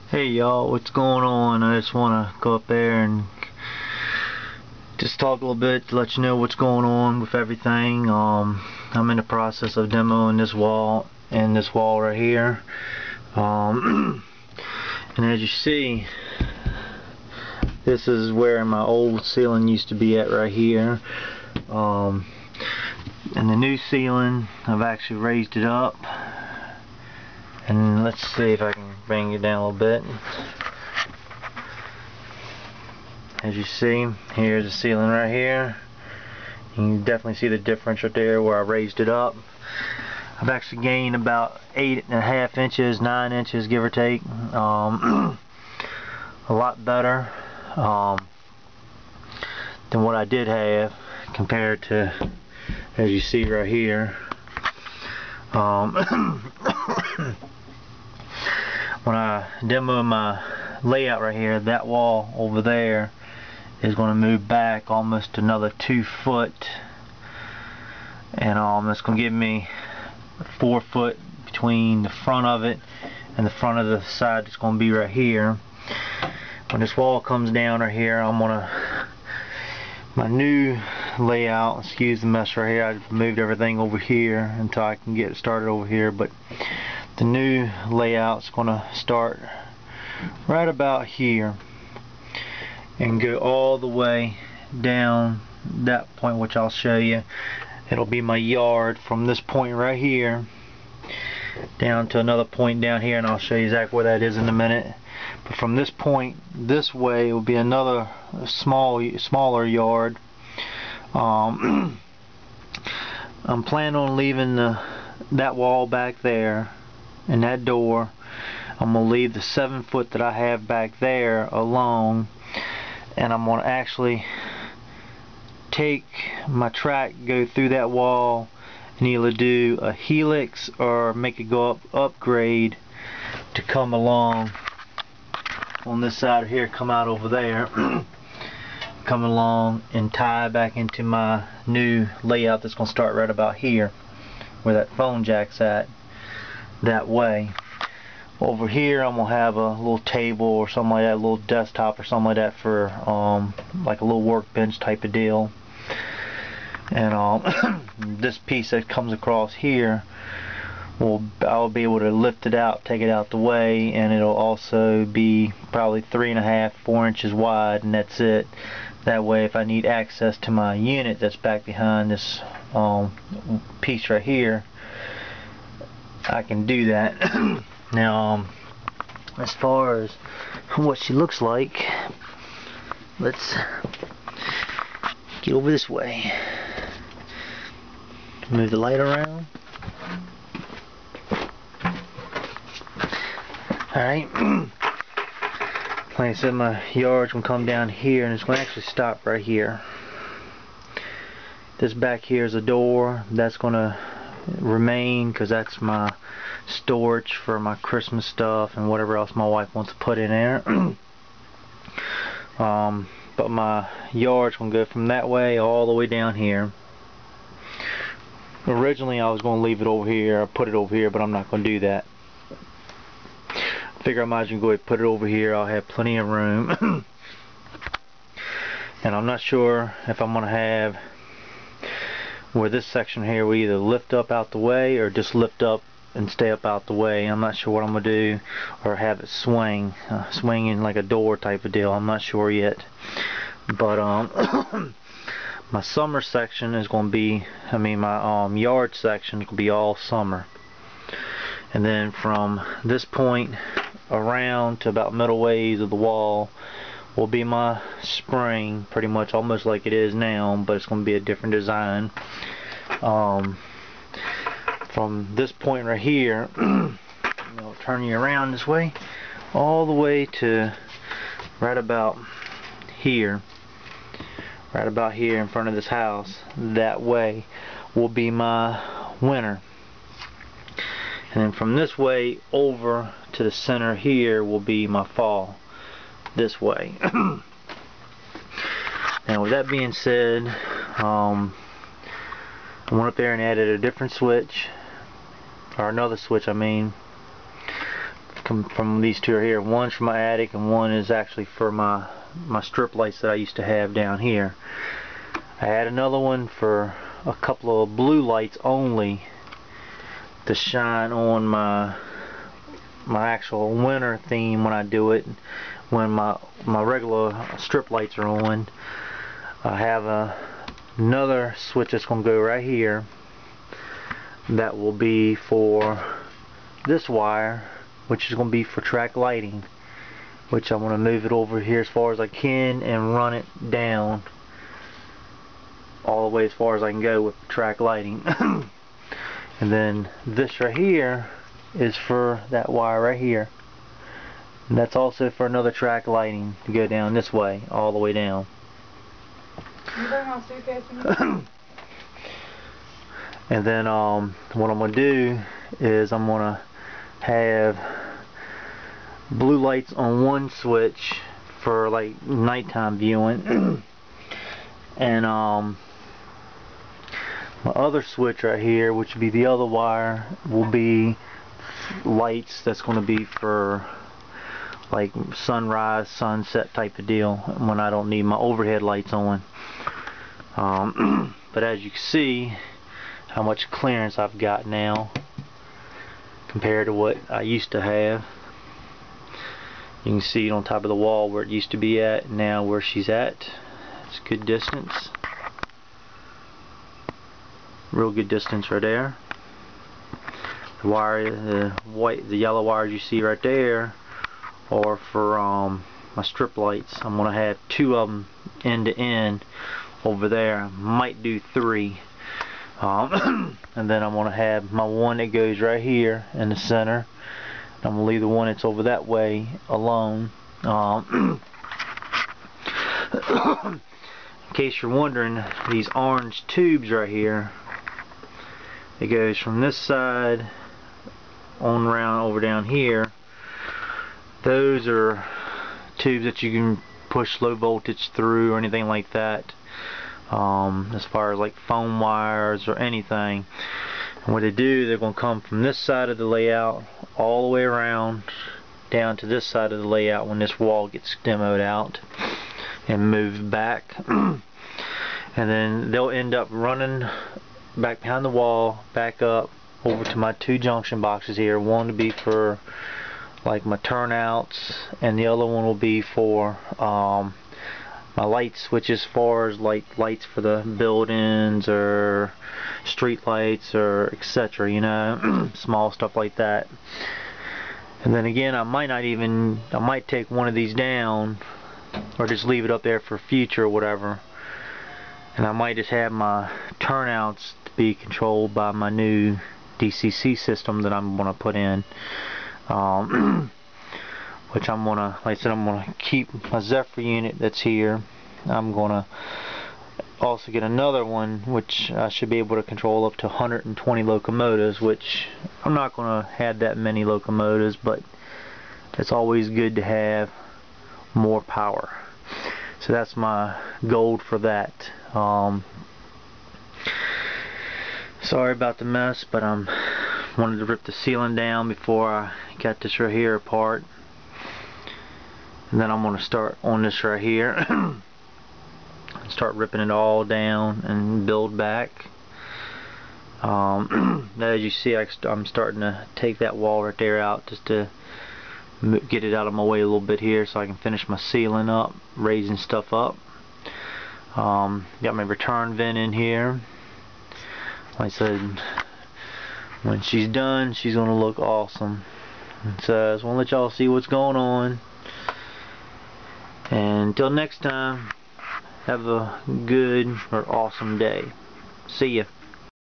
Hey y'all, what's going on? I just want to go up there and just talk a little bit to let you know what's going on with everything. I'm in the process of demoing this wall and this wall right here. And as you see, this is where my old ceiling used to be at right here. And the new ceiling, I've actually raised it up. And let's see if I can bring it down a little bit. As you see, here's the ceiling right here. You can definitely see the difference right there where I raised it up. I've actually gained about 8.5 inches, 9 inches, give or take. A lot better than what I did have compared to, as you see right here. When I demo my layout right here, that wall over there is going to move back almost another 2 foot, and that's going to give me 4 foot between the front of it and the front of the side that's going to be right here. When this wall comes down right here, I'm going to, my new layout, excuse the mess right here, I moved everything over here until I can get it started over here, but the new layout's going to start right about here and go all the way down that point, which I'll show you. It'll be my yard from this point right here down to another point down here, and I'll show you exactly where that is in a minute. But from this point this way, it will be another smaller yard. I'm planning on leaving that wall back there and that door. I'm going to leave the 7 foot that I have back there alone, and I'm going to actually take my track, go through that wall, and either do a helix or make it go upgrade to come along on this side here, come out over there, come along and tie back into my new layout that's going to start right about here where that phone jack's at. That way over here I'm gonna have a little table or something like that, a little desktop or something like that for like a little workbench type of deal. And this piece that comes across here, I'll be able to lift it out, take it out the way, and it'll also be probably 3.5, 4 inches wide, and that's it. That way if I need access to my unit that's back behind this piece right here, I can do that. Now, as far as what she looks like, let's get over this way. Move the light around. Alright. Like I said, my yard's going to come down here, and it's going to actually stop right here. This back here is a door. That's going to remain because that's my storage for my Christmas stuff and whatever else my wife wants to put in there. But my yard's going to go from that way all the way down here. Originally I was going to leave it over here, or put it over here, but I'm not going to do that. I figure I might as well go ahead and put it over here. I'll have plenty of room. And I'm not sure if I'm going to have where this section here will either lift up out the way or just lift up and stay up out the way. I'm not sure what I'm going to do, or have it swinging like a door type of deal. I'm not sure yet. But my summer section is going to be, my yard section is going to be all summer. And then from this point around to about middle ways of the wall will be my spring, pretty much almost like it is now, but it's going to be a different design. From this point right here, I'll turn you around this way, all the way to right about here in front of this house. That way will be my winter. And then from this way over to the center here will be my fall, this way. Now with that being said, I went up there and added a different switch, or another switch come from these two are here. One's for my attic and one is actually for my strip lights that I used to have down here. I had another one for a couple of blue lights only to shine on my actual winter theme when I do it, when my regular strip lights are on. I have another switch that's going to go right here that will be for this wire, which is going to be for track lighting, which I'm going to move it over here as far as I can and run it down all the way as far as I can go with track lighting. And then this right here is for that wire right here, and that's also for another track lighting to go down this way, all the way down. You bring my suitcase with you? And then what I'm going to do is I'm going to have blue lights on one switch for like nighttime viewing and my other switch right here, which would be the other wire, will be lights that's going to be for like sunrise, sunset type of deal when I don't need my overhead lights on. But as you can see how much clearance I've got now compared to what I used to have. You can see it on top of the wall where it used to be at, now where she's at. It's a good distance. Real good distance right there. The wire, the yellow wires you see right there are for my strip lights. I'm gonna have two of them end to end over there. Might do three. And then I'm gonna have my one that goes right here in the center. I'm gonna leave the one that's over that way alone. In case you're wondering, these orange tubes right here, it goes from this side on around over down here. Those are tubes that you can push low voltage through or anything like that, as far as like phone wires or anything. And what they do, they're going to come from this side of the layout all the way around down to this side of the layout when this wall gets demoed out and moved back. And then they'll end up running back behind the wall, back up over to my two junction boxes here. One to be for like my turnouts, and the other one will be for my light switches, as far as like lights for the buildings or street lights or etc., you know, small stuff like that. And then again, I might take one of these down or just leave it up there for future or whatever, and I might just have my turnouts to be controlled by my new DCC system that I'm going to put in, which I'm going to, like I said, I'm going to keep my Zephyr unit that's here. I'm going to also get another one which I should be able to control up to 120 locomotives, which I'm not going to have that many locomotives, but it's always good to have more power. So that's my goal for that. Sorry about the mess, but I wanted to rip the ceiling down before I got this right here apart. And then I'm going to start on this right here. Start ripping it all down and build back. As you see, I'm starting to take that wall right there out just to get it out of my way a little bit here so I can finish my ceiling up, raising stuff up. Got my return vent in here. Like I said, when she's done, she's going to look awesome. So I just want to let y'all see what's going on. And until next time, have a good or awesome day. See ya.